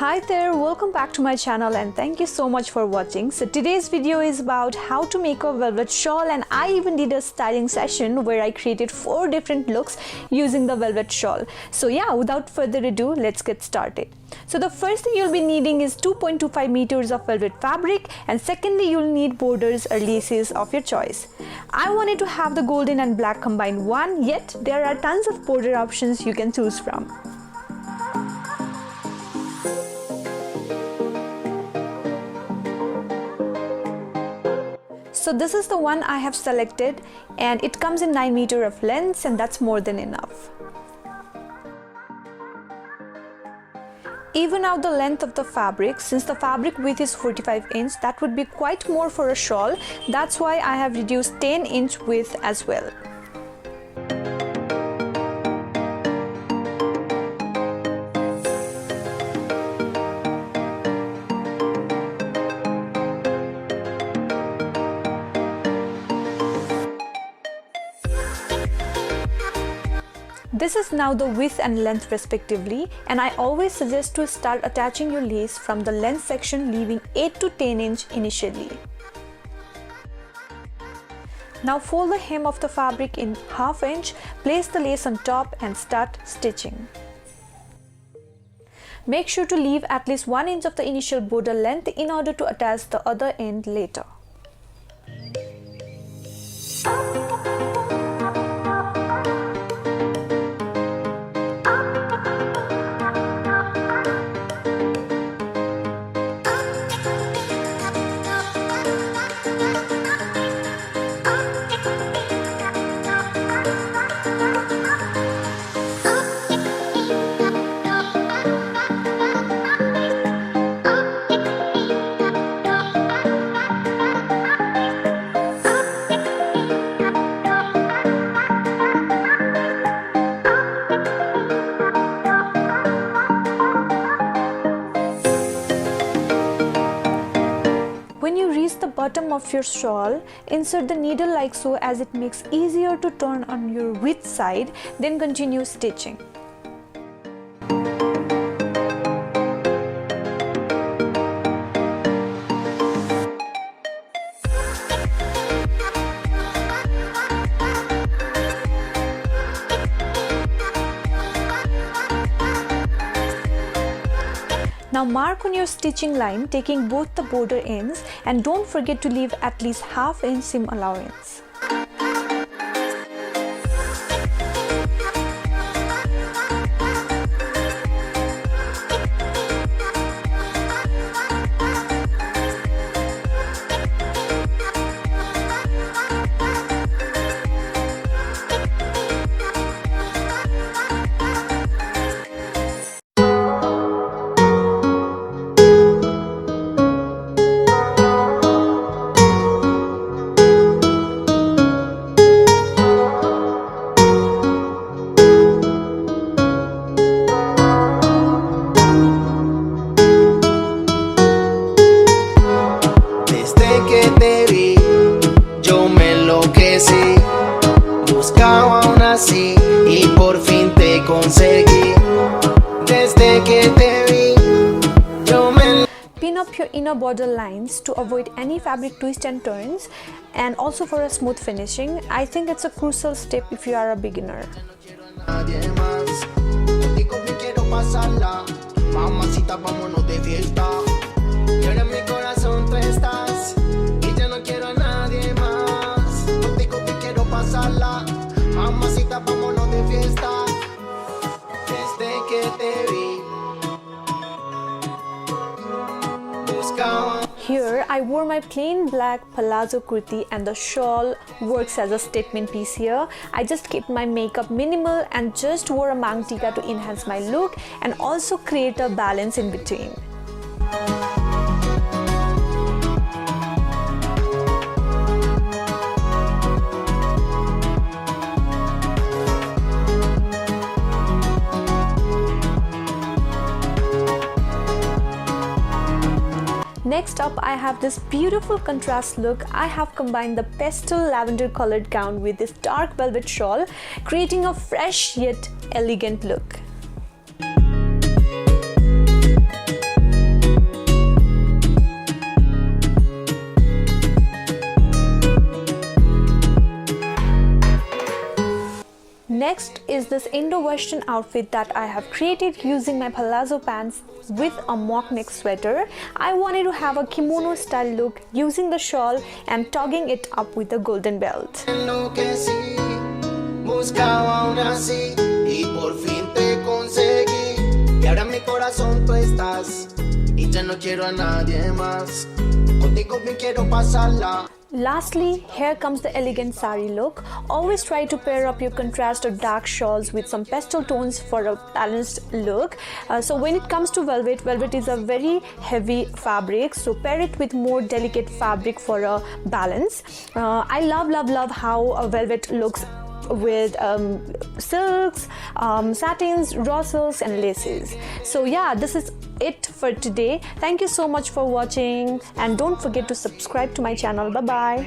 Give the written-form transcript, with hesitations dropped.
Hi there, welcome back to my channel and thank you so much for watching. So today's video is about how to make a velvet shawl, and I even did a styling session where I created 4 different looks using the velvet shawl. So yeah, without further ado, let's get started. So the first thing you'll be needing is 2.25 meters of velvet fabric, and secondly you'll need borders or laces of your choice. I wanted to have the golden and black combined one, yet there are tons of border options you can choose from. So this is the one I have selected, and it comes in 9 meters of length, and that's more than enough. Even out the length of the fabric, since the fabric width is 45 inch, that would be quite more for a shawl. That's why I have reduced 10-inch width as well. This is now the width and length respectively, and I always suggest to start attaching your lace from the length section, leaving 8 to 10 inch initially. Now fold the hem of the fabric in ½ inch, place the lace on top and start stitching. Make sure to leave at least 1 inch of the initial border length in order to attach the other end later. When you reach the bottom of your shawl, insert the needle like so, as it makes easier to turn on your width side, then continue stitching. Now mark on your stitching line, taking both the border ends, and don't forget to leave at least ½ inch seam allowance. Buscaba una así y por fin te conseguí. Desde que te vi, yo me... Pin up your inner border lines to avoid any fabric twists and turns, and also for a smooth finishing. I think it's a crucial step if you are a beginner. Mamacita, vámonos de fiesta. Y ahora en mi corazón tú estás, y ya no quiero a nadie más. Contigo te quiero pasarla. Mamacita, vámonos de fiesta. Desde que te vi, buscaba. Here I wore my plain black palazzo kurti, and the shawl works as a statement piece here. I just kept my makeup minimal and just wore a mangtika to enhance my look and also create a balance in between. Next up, I have this beautiful contrast look. I have combined the pastel lavender colored gown with this dark velvet shawl, creating a fresh yet elegant look. Next is this Indo-Western outfit that I have created using my palazzo pants with a mock neck sweater. I wanted to have a kimono style look using the shawl and togging it up with a golden belt. Enloquecí, buscaba una así y por fin te conseguí. Y ahora en mi corazón tú estás y ya no quiero a nadie más. Contigo bien quiero pasarla. Lastly, here comes the elegant sari look. Always try to pair up your contrast or dark shawls with some pastel tones for a balanced look. So when it comes to velvet, velvet is a very heavy fabric, so pair it with more delicate fabric for a balance. I love how velvet looks with silks, satins, raw silks and laces. So yeah, this is it for today. Thank you so much for watching and don't forget to subscribe to my channel. Bye bye.